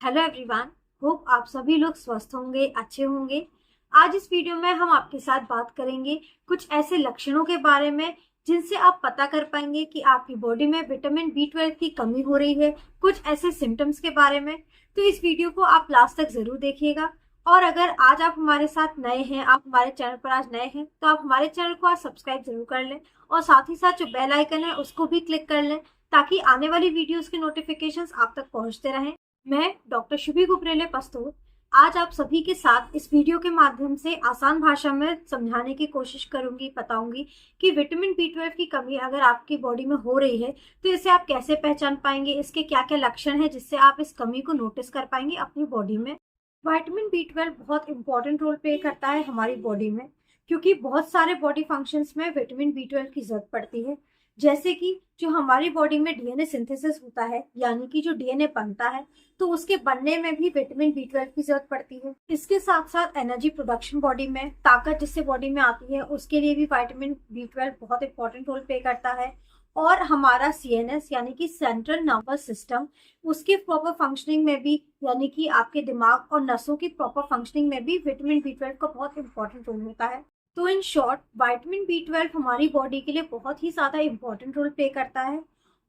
Hello everyone. Hope आप सभी लोग स्वस्थ होंगे, अच्छे होंगे। आज इस वीडियो में हम आपके साथ बात करेंगे कुछ ऐसे लक्षणों के बारे में जिनसे आप पता कर पाएंगे कि आपकी बॉडी में विटामिन B12 की कमी हो रही है। कुछ ऐसे सिम्टम्स के बारे में। तो इस वीडियो को आप लास्ट तक जरूर देखिएगा। और अगर आज आप हमारे साथ नए हैं, आप हमारे चैनल पर आज नए हैं, तो आप हमारे चैनल को आज सब्सक्राइब जरूर कर लें और साथ ही साथ जो बेल आइकन है उसको भी क्लिक कर लें ताकि आने वाली वीडियोस के नोटिफिकेशंस आप तक पहुंचते रहें। मैं डॉक्टर शुभी गुप्रेले पस्तूर आज आप सभी के साथ इस वीडियो के माध्यम से आसान भाषा में समझाने की कोशिश करूंगी, बताऊंगी कि विटामिन B12 की कमी अगर आपकी बॉडी में हो रही है तो इसे आप कैसे पहचान पाएंगे, इसके क्या क्या लक्षण हैं जिससे आप इस कमी को नोटिस कर पाएंगे अपनी बॉडी में। विटामिन B12 बहुत इंपॉर्टेंट रोल प्ले करता है हमारी बॉडी में, क्योंकि बहुत सारे बॉडी फंक्शंस में विटामिन B12 की जरूरत पड़ती है। जैसे कि जो हमारी बॉडी में डीएनए सिंथेसिस होता है, यानी कि जो डीएनए बनता है, तो उसके बनने में भी विटामिन B12 की जरूरत पड़ती है। इसके साथ साथ एनर्जी प्रोडक्शन, बॉडी में ताकत जिससे बॉडी में आती है, उसके लिए भी विटामिन B12 बहुत इंपॉर्टेंट रोल प्ले करता है। और हमारा CNS यानी कि सेंट्रल नर्वस सिस्टम, उसके प्रॉपर फंक्शनिंग में भी, यानी कि आपके दिमाग और नसों की प्रॉपर फंक्शनिंग में भी विटामिन B12 का बहुत इंपॉर्टेंट रोल होता है। तो इन शॉर्ट विटामिन B12 हमारी बॉडी के लिए बहुत ही ज्यादा इंपॉर्टेंट रोल प्ले करता है।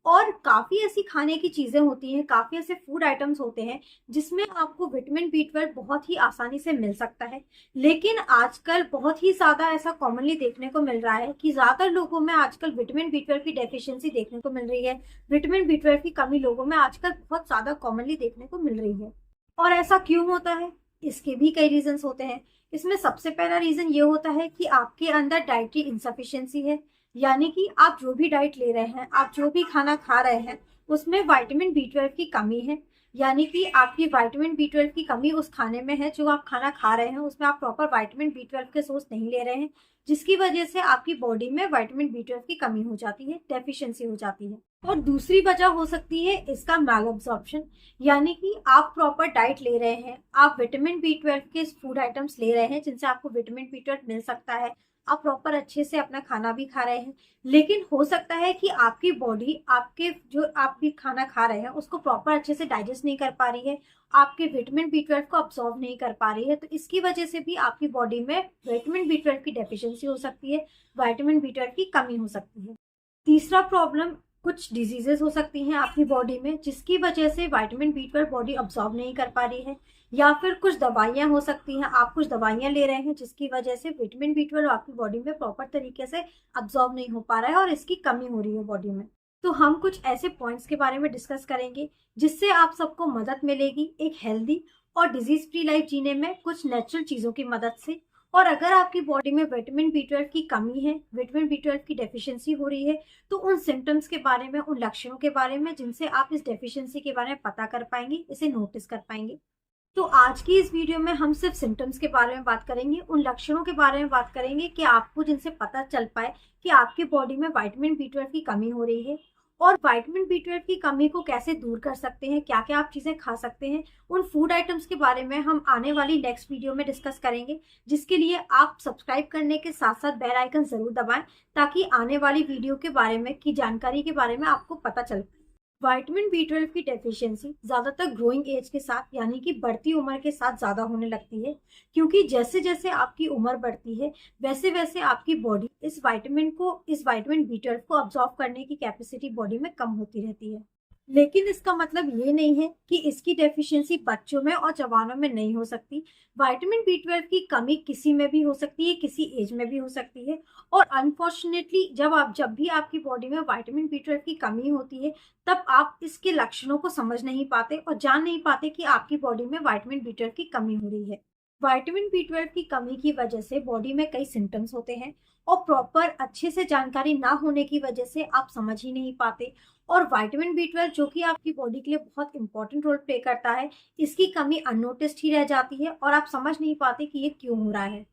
और काफी ऐसी खाने की चीजें होती हैं, काफी ऐसे फूड आइटम्स होते हैं जिसमें आपको विटामिन B12 बहुत ही आसानी से मिल सकता है। लेकिन आजकल बहुत ही ज्यादा ऐसा कॉमनली देखने को मिल रहा है कि ज्यादातर लोगों में आजकल विटामिन B12 की डेफिशिएंसी देखने को मिल रही है। विटामिन B12 की कमी लोगों में आजकल बहुत ज्यादा कॉमनली देखने को मिल रही है। और ऐसा क्यों होता है? इसके भी कई रीजंस होते हैं। इसमें सबसे पहला रीजन ये होता है कि आपके अंदर डाइटरी इंसफिशियंसी है, यानी कि आप जो भी डाइट ले रहे हैं, आप जो भी खाना खा रहे हैं, उसमें विटामिन B12 की कमी है। यानी कि आपकी विटामिन B12 की कमी उस खाने में है, जो आप खाना खा रहे हैं उसमें आप प्रॉपर विटामिन B12 के सोर्स नहीं ले रहे हैं, जिसकी वजह से आपकी बॉडी में विटामिन B12 की कमी हो जाती है, डेफिशिएंसी हो जाती है। और दूसरी वजह हो सकती है इसका मैल एब्जॉर्प्शन, यानी कि आप प्रॉपर डाइट ले रहे हैं, आप विटामिन B12 के फूड आइटम्स ले रहे हैं जिनसे आपको विटामिन B12 मिल सकता है, आप प्रॉपर अच्छे से अपना खाना भी खा रहे हैं, लेकिन हो सकता है कि आपकी बॉडी आपके जो आप भी खाना खा रहे हैं उसको प्रॉपर अच्छे से डाइजेस्ट नहीं कर पा रही है, आपके विटामिन B12 को अब्सॉर्ब नहीं कर पा रही है। तो इसकी वजह से भी आपकी बॉडी में विटामिन B12 की डेफिशिएंसी हो सकती है, विटामिन B12 की कमी हो सकती है। तीसरा प्रॉब्लम, कुछ डिजीजेस हो सकती हैं आपकी बॉडी में जिसकी वजह से विटामिन B12 बॉडी अब्सॉर्ब नहीं कर पा रही है, या फिर कुछ दवाइयां हो सकती हैं, आप कुछ दवाइयां ले रहे हैं जिसकी वजह से विटामिन B12 आपकी बॉडी में प्रॉपर तरीके से अब्सॉर्ब नहीं हो पा रहा है और इसकी कमी हो रही है बॉडी में। तो हम कुछ ऐसे पॉइंट्स के बारे में डिस्कस करेंगे जिससे आप सबको मदद मिलेगी एक हेल्दी और डिजीज फ्री लाइफ जीने में, कुछ नेचुरल चीजों की मदद से। और अगर आपकी बॉडी में विटामिन B12 की कमी है, विटामिन B12 की डेफिशिएंसी हो रही है, तो उन सिम्टम्स के बारे में, उन लक्षणों के बारे में जिनसे आप इस डेफिशिएंसी के बारे में पता कर पाएंगे, इसे नोटिस कर पाएंगे। तो आज की इस वीडियो में हम सिर्फ सिम्टम्स के बारे में बात करेंगे, उन लक्षणों के बारे में बात करेंगे कि आपको जिनसे पता चल पाए कि आपकी बॉडी में विटामिन B12 की कमी हो रही है। और विटामिन B12 की कमी को कैसे दूर कर सकते हैं, क्या क्या आप चीजें खा सकते हैं, उन फूड आइटम्स के बारे में हम आने वाली नेक्स्ट वीडियो में डिस्कस करेंगे, जिसके लिए आप सब्सक्राइब करने के साथ साथ बेल आइकन जरूर दबाएं ताकि आने वाली वीडियो के बारे में की जानकारी के बारे में आपको पता चल पाए। विटामिन B12 की डेफिशिएंसी ज्यादातर ग्रोइंग एज के साथ, यानी कि बढ़ती उम्र के साथ ज्यादा होने लगती है, क्योंकि जैसे जैसे आपकी उम्र बढ़ती है वैसे वैसे आपकी बॉडी इस विटामिन B12 को अब्सॉर्ब करने की कैपेसिटी बॉडी में कम होती रहती है। लेकिन इसका मतलब ये नहीं है कि इसकी डेफिशिएंसी बच्चों में और जवानों में नहीं हो सकती। विटामिन B12 की कमी किसी में भी हो सकती है, किसी एज में भी हो सकती है। और अनफॉर्चुनेटली जब भी आपकी बॉडी में विटामिन B12 की कमी होती है, तब आप इसके लक्षणों को समझ नहीं पाते और जान नहीं पाते कि आपकी बॉडी में विटामिन B12 की कमी हो रही है। विटामिन B12 की कमी की वजह से बॉडी में कई सिम्टम्स होते हैं और प्रॉपर अच्छे से जानकारी ना होने की वजह से आप समझ ही नहीं पाते। और विटामिन B12 जो कि आपकी बॉडी के लिए बहुत इंपॉर्टेंट रोल प्ले करता है, इसकी कमी अननोटिस्ड ही रह जाती है और आप समझ नहीं पाते कि ये क्यों हो रहा है।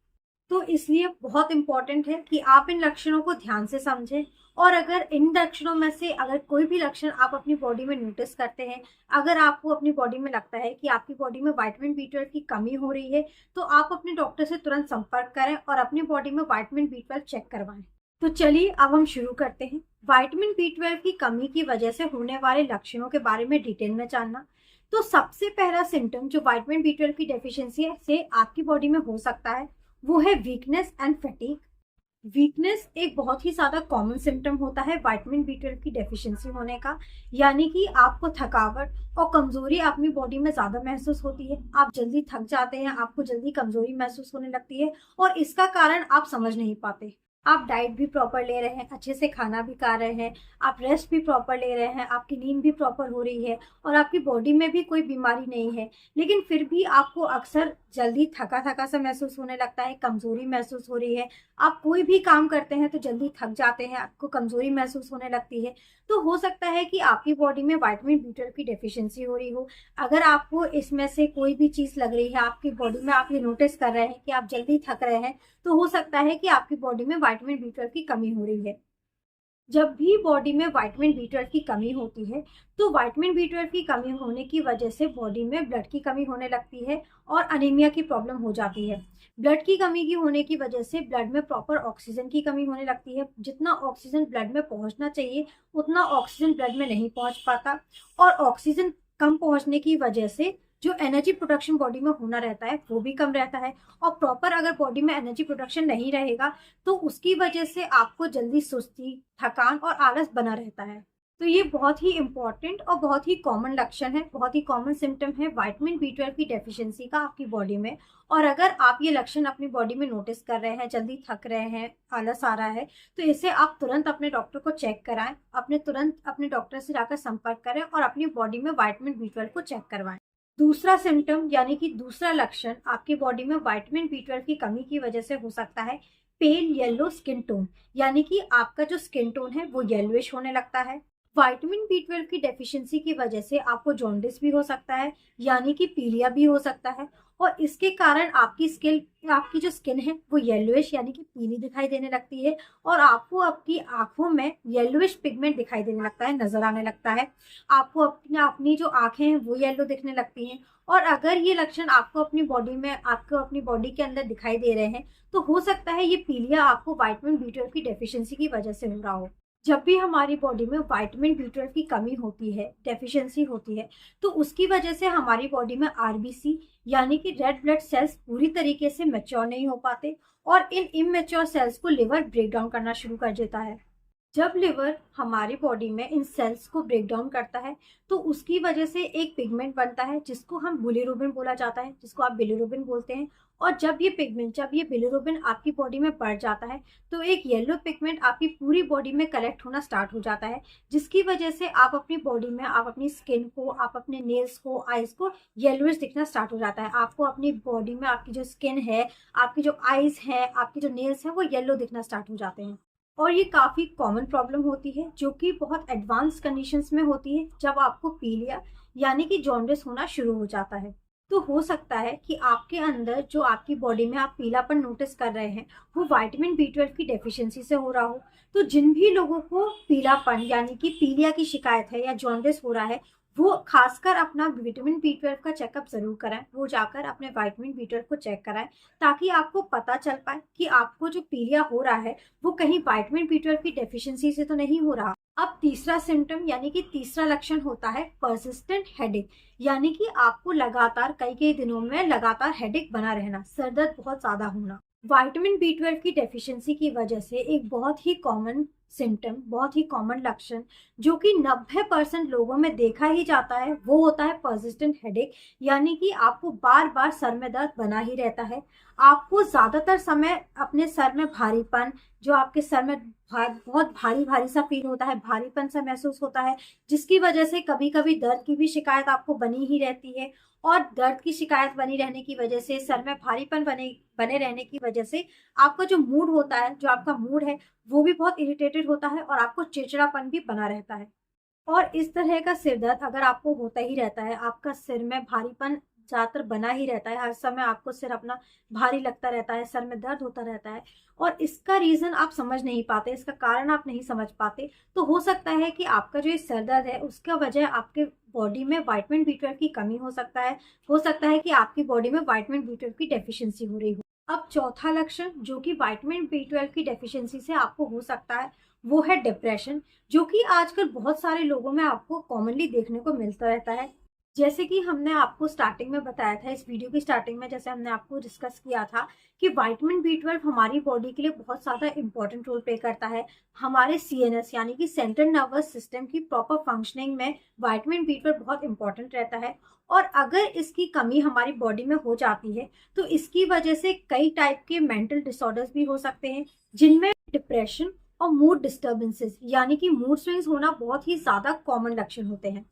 तो इसलिए बहुत इंपॉर्टेंट है कि आप इन लक्षणों को ध्यान से समझें। और अगर इन लक्षणों में से अगर कोई भी लक्षण आप अपनी बॉडी में नोटिस करते हैं, अगर आपको अपनी बॉडी में लगता है कि आपकी बॉडी में विटामिन B12 की कमी हो रही है, तो आप अपने डॉक्टर से तुरंत संपर्क करें और अपनी बॉडी में विटामिन B12 चेक करवाएं। तो चलिए अब हम शुरू करते हैं विटामिन B12 की कमी की वजह से होने वाले लक्षणों के बारे में डिटेल में जानना। तो सबसे पहला सिम्टम जो विटामिन B12 की डेफिशिएंसी से आपकी बॉडी में हो सकता है वो है वीकनेस एंड फैटीग। वीकनेस एक बहुत ही ज्यादा कॉमन सिम्टम होता है विटामिन B12 की डेफिशिएंसी होने का, यानी कि आपको थकावट और कमजोरी अपनी बॉडी में ज्यादा महसूस होती है। आप जल्दी थक जाते हैं, आपको जल्दी कमजोरी महसूस होने लगती है और इसका कारण आप समझ नहीं पाते। आप डाइट भी प्रॉपर ले रहे हैं, अच्छे से खाना भी खा रहे हैं, आप रेस्ट भी प्रॉपर ले रहे हैं, आपकी नींद भी प्रॉपर हो रही है और आपकी बॉडी में भी कोई बीमारी नहीं है, लेकिन फिर भी आपको अक्सर जल्दी थका थका सा महसूस होने लगता है, कमजोरी महसूस हो रही है। आप कोई भी काम करते हैं तो जल्दी थक जाते हैं, आपको कमजोरी महसूस होने लगती है। तो हो सकता है कि आपकी बॉडी में विटामिन B12 की डेफिशिएंसी हो रही हो। अगर आपको इसमें से कोई भी चीज लग रही है आपकी बॉडी में, आप ये नोटिस कर रहे हैं कि आप जल्दी थक रहे हैं, तो हो सकता है कि आपकी बॉडी में विटामिन B12 की कमी हो रही है। जब भी बॉडी में विटामिन B12 की कमी होती है तो विटामिन B12 की कमी होने की वजह से बॉडी में ब्लड की कमी होने लगती है और अनीमिया की प्रॉब्लम हो जाती है। ब्लड की कमी की होने की वजह से ब्लड में प्रॉपर ऑक्सीजन की कमी होने लगती है। जितना ऑक्सीजन ब्लड में पहुंचना चाहिए उतना ऑक्सीजन ब्लड में नहीं पहुंच पाता और ऑक्सीजन कम पहुंचने की वजह से जो एनर्जी प्रोडक्शन बॉडी में होना रहता है वो भी कम रहता है। और प्रॉपर अगर बॉडी में एनर्जी प्रोडक्शन नहीं रहेगा तो उसकी वजह से आपको जल्दी सुस्ती, थकान और आलस बना रहता है। तो ये बहुत ही इंपॉर्टेंट और बहुत ही कॉमन लक्षण है, बहुत ही कॉमन सिम्टम है विटामिन B12 की डेफिशिएंसी का आपकी बॉडी में। और अगर आप ये लक्षण अपनी बॉडी में नोटिस कर रहे हैं, जल्दी थक रहे हैं, आलस आ रहा है, तो इसे आप तुरंत अपने डॉक्टर को चेक कराएं, तुरंत अपने डॉक्टर से जाकर संपर्क करें और अपनी बॉडी में विटामिन B12 को चेक करवाएं। दूसरा सिम्टम यानी कि दूसरा लक्षण आपकी बॉडी में विटामिन B12 की कमी की वजह से हो सकता है पेल येलो स्किन टोन, यानी कि आपका जो स्किन टोन है वो येलोइश होने लगता है। विटामिन B12 की डेफिशिएंसी की वजह से आपको जॉन्डिस भी हो सकता है, यानी कि पीलिया भी हो सकता है और इसके कारण आपकी जो स्किन है वो येलोइश यानी कि पीली दिखाई देने लगती है और आपको आपकी आंखों में येलोइश पिगमेंट दिखाई देने लगता है, नजर आने लगता है। आपको अपनी जो आंखें हैं वो येलो दिखने लगती हैं। और अगर ये लक्षण आपको अपनी बॉडी के अंदर दिखाई दे रहे हैं तो हो सकता है ये पीलिया आपको विटामिन B12 की डेफिशिएंसी की वजह से हो रहा हो। जब भी हमारी बॉडी में विटामिन B12 की कमी होती है, डेफिशिएंसी होती है, तो उसकी वजह से हमारी बॉडी में RBC यानी कि रेड ब्लड सेल्स पूरी तरीके से मैच्योर नहीं हो पाते और इन इमैच्योर सेल्स को लिवर ब्रेक डाउन करना शुरू कर देता है। जब लिवर हमारी बॉडी में इन सेल्स को ब्रेक डाउन करता है तो उसकी वजह से एक पिगमेंट बनता है जिसको हम बिलिरुबिन बोला जाता है, जिसको आप बिलिरुबिन बोलते हैं। और जब ये बिलिरुबिन आपकी बॉडी में बढ़ जाता है तो एक येलो पिगमेंट आपकी पूरी बॉडी में कलेक्ट होना स्टार्ट हो जाता है, जिसकी वजह से आप अपनी बॉडी में, आप अपनी स्किन को, आप अपने नेल्स को, आईज को येलोइश दिखना स्टार्ट हो जाता है। आपको अपनी बॉडी में आपकी जो स्किन है, आपकी जो आईज है, आपकी जो नेल्स है वो येलो दिखना स्टार्ट हो जाते हैं। और ये काफी कॉमन प्रॉब्लम होती है जो कि बहुत एडवांस कंडीशंस में होती है, जब आपको पीलिया यानी कि जॉन्डिस होना शुरू हो जाता है। तो हो सकता है कि आपके अंदर जो आपकी बॉडी में आप पीलापन नोटिस कर रहे हैं वो विटामिन B12 की डेफिशिएंसी से हो रहा हो। तो जिन भी लोगों को पीलापन यानी कि पीलिया की शिकायत है या जॉन्डिस हो रहा है वो खासकर अपना विटामिन B12 का चेकअप जरूर कराएं। वो जाकर अपने विटामिन B12 को चेक कराएं ताकि आपको पता चल पाए कि आपको जो पीलिया हो रहा है वो कहीं विटामिन B12 की डेफिशिएंसी से तो नहीं हो रहा। अब तीसरा सिम्टम यानी कि तीसरा लक्षण होता है परसिस्टेंट हेडेक, यानी कि आपको लगातार कई दिनों में लगातार हेडेक बना रहना, सर दर्द बहुत ज्यादा होना। विटामिन B12 की डेफिशिएंसी की वजह से एक बहुत ही कॉमन सिम्टम, बहुत ही कॉमन लक्षण जो कि 90% लोगों में देखा ही जाता है वो होता है परसिस्टेंट हेडेक, यानी कि आपको बार बार सर में दर्द बना ही रहता है। आपको ज्यादातर समय अपने सर में भारीपन, जो आपके सर में बहुत भारी भारी सा फील होता है, भारीपन सा महसूस होता है, जिसकी वजह से कभी कभी दर्द की भी शिकायत आपको बनी ही रहती है। और दर्द की शिकायत बनी रहने की वजह से, सर में भारीपन बने रहने की वजह से आपका जो मूड होता है, जो आपका मूड है वो भी बहुत इरिटेटेड होता है और आपको चिड़चिड़ापन भी बना रहता है। और इस तरह का सिर दर्द अगर आपको होता ही रहता है, आपका सिर में भारीपन ज्यादातर बना ही रहता है, हर समय आपको सिर अपना भारी लगता रहता है, सर में दर्द होता रहता है और इसका रीजन आप समझ नहीं पाते, इसका कारण आप नहीं समझ पाते, तो हो सकता है कि आपका जो ये सर दर्द है उसका वजह आपके बॉडी में विटामिन B12 की कमी हो सकता है। हो सकता है कि आपकी बॉडी में विटामिन B12 की डेफिशिएंसी हो रही हो। अब चौथा लक्षण जो कि विटामिन B12 की डेफिशिएंसी से आपको हो सकता है वो है डिप्रेशन, जो कि आजकल बहुत सारे लोगों में आपको कॉमनली देखने को मिलता रहता है। जैसे कि हमने आपको स्टार्टिंग में बताया था, इस वीडियो की स्टार्टिंग में जैसे हमने आपको डिस्कस किया था कि विटामिन B12 हमारी बॉडी के लिए बहुत ज़्यादा इंपॉर्टेंट रोल प्ले करता है। हमारे CNS यानी कि सेंट्रल नर्वस सिस्टम की प्रॉपर फंक्शनिंग में विटामिन B12 बहुत इंपॉर्टेंट रहता है। और अगर इसकी कमी हमारी बॉडी में हो जाती है तो इसकी वजह से कई टाइप के मेंटल डिसऑर्डर्स भी हो सकते हैं, जिनमें डिप्रेशन और मूड डिस्टर्बेंसेस यानी कि मूड स्विंग्स होना बहुत ही ज़्यादा कॉमन लक्षण होते हैं।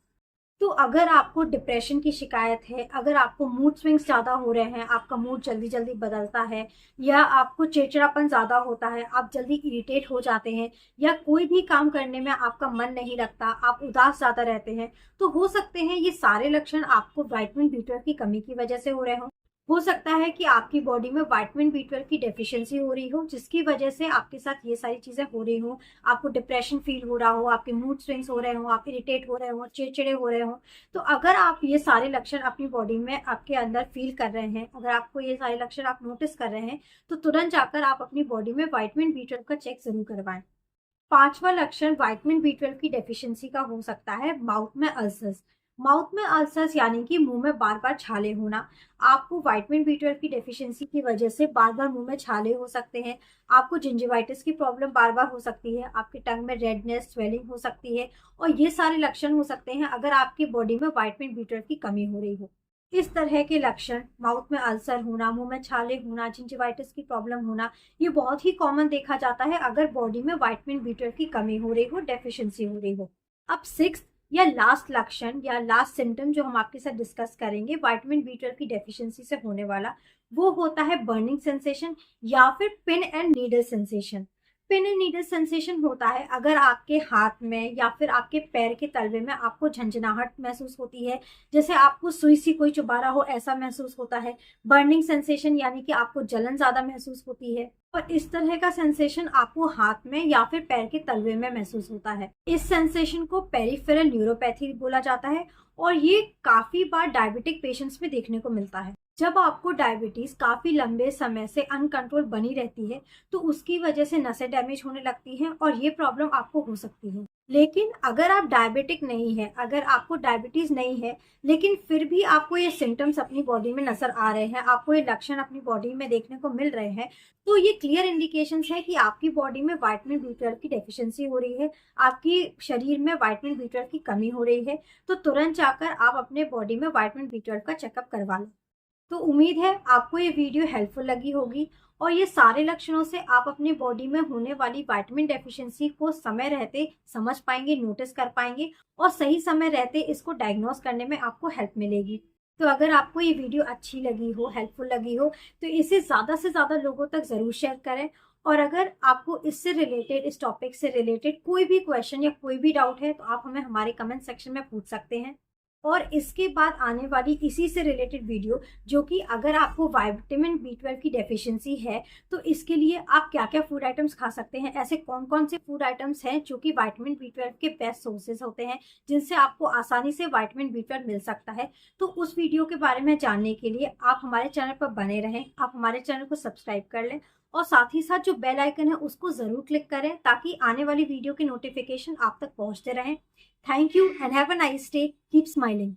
तो अगर आपको डिप्रेशन की शिकायत है, अगर आपको मूड स्विंग्स ज़्यादा हो रहे हैं, आपका मूड जल्दी जल्दी बदलता है, या आपको चिड़चिड़ापन ज़्यादा होता है, आप जल्दी इरिटेट हो जाते हैं, या कोई भी काम करने में आपका मन नहीं लगता, आप उदास ज़्यादा रहते हैं, तो हो सकते हैं ये सारे लक्षण आपको विटामिन B12 की कमी की वजह से हो रहे हों। हो सकता है कि आपकी बॉडी में विटामिन B12 की डेफिशिएंसी हो रही हो, जिसकी वजह से आपके साथ ये सारी चीजें हो रही हो, आपको डिप्रेशन फील हो रहा हो, आपके मूड स्विंग्स हो रहे हो, आप इरिटेट हो रहे हो, चिड़चिड़े हो रहे हो। तो अगर आप ये सारे लक्षण अपनी बॉडी में आपके अंदर फील कर रहे हैं, अगर आपको ये सारे लक्षण आप नोटिस कर रहे हैं, तो तुरंत जाकर आप अपनी बॉडी में विटामिन B12 का चेक जरूर करवाएं। पांचवा लक्षण विटामिन B12 की डेफिशिएंसी का हो सकता है माउथ में अल्सर्स। माउथ में अल्सर्स यानी कि मुंह में बार बार छाले होना। आपको विटामिन B12 की डेफिशिएंसी की वजह से बार बार मुंह में छाले हो सकते हैं, आपको जिंजिवाइटिस की प्रॉब्लम बार बार हो सकती है, आपके टंग में रेडनेस स्वेलिंग हो सकती है, और ये सारे लक्षण हो सकते हैं अगर आपकी बॉडी में विटामिन B12 की कमी हो रही हो। इस तरह के लक्षण, माउथ में अल्सर होना, मुंह में छाले होना, जिंजिवाइटिस की प्रॉब्लम होना, ये बहुत ही कॉमन देखा जाता है अगर बॉडी में विटामिन B12 की कमी हो रही हो, डेफिशिएंसी हो रही हो। अब सिक्स्थ या लास्ट लक्षण या लास्ट सिम्टम जो हम आपके साथ डिस्कस करेंगे विटामिन B12 की डेफिशिएंसी से होने वाला, वो होता है बर्निंग सेंसेशन या फिर pin and needle sensation. Pin and needle sensation होता है अगर आपके हाथ में या फिर आपके पैर के तलवे में आपको झंझनाहट महसूस होती है, जैसे आपको सुई सी कोई चुभा रहा हो ऐसा महसूस होता है। बर्निंग सेंसेशन यानी कि आपको जलन ज्यादा महसूस होती है, और इस तरह का सेंसेशन आपको हाथ में या फिर पैर के तलवे में महसूस होता है। इस सेंसेशन को पेरिफेरल न्यूरोपैथी बोला जाता है, और ये काफी बार डायबिटिक पेशेंट्स में देखने को मिलता है। जब आपको डायबिटीज काफी लंबे समय से अनकंट्रोल बनी रहती है तो उसकी वजह से नसें डैमेज होने लगती हैं, और ये प्रॉब्लम आपको हो सकती है। लेकिन अगर आप डायबिटिक नहीं है, अगर आपको डायबिटीज नहीं है, लेकिन फिर भी आपको ये सिम्टम्स अपनी बॉडी में नजर आ रहे हैं, आपको ये लक्षण अपनी बॉडी में देखने को मिल रहे हैं, तो ये क्लियर इंडिकेशंस है कि आपकी बॉडी में विटामिन B12 की डेफिशिएंसी हो रही है, आपकी शरीर में विटामिन B12 की कमी हो रही है। तो तुरंत जाकर आप अपने बॉडी में विटामिन B12 का चेकअप करवा लें। तो उम्मीद है आपको ये वीडियो हेल्पफुल लगी होगी, और ये सारे लक्षणों से आप अपनी बॉडी में होने वाली विटामिन डेफिशिएंसी को समय रहते समझ पाएंगे, नोटिस कर पाएंगे, और सही समय रहते इसको डायग्नोस करने में आपको हेल्प मिलेगी। तो अगर आपको ये वीडियो अच्छी लगी हो, हेल्पफुल लगी हो, तो इसे ज़्यादा से ज़्यादा लोगों तक ज़रूर शेयर करें। और अगर आपको इससे रिलेटेड, इस टॉपिक से रिलेटेड कोई भी क्वेश्चन या कोई भी डाउट है तो आप हमें हमारे कमेंट सेक्शन में पूछ सकते हैं। और इसके बाद आने वाली इसी से रिलेटेड वीडियो, जो कि अगर आपको विटामिन B12 की डेफिशिएंसी है तो इसके लिए आप क्या क्या फूड आइटम्स खा सकते हैं, ऐसे कौन कौन से फूड आइटम्स हैं जो कि विटामिन B12 के बेस्ट सोर्सेज होते हैं, जिनसे आपको आसानी से विटामिन B12 मिल सकता है, तो उस वीडियो के बारे में जानने के लिए आप हमारे चैनल पर बने रहें। आप हमारे चैनल को सब्सक्राइब कर लें, और साथ ही साथ जो बेल आइकन है उसको जरूर क्लिक करें, ताकि आने वाली वीडियो के नोटिफिकेशन आप तक पहुंचते रहें। Thank you and have a nice day. Keep smiling.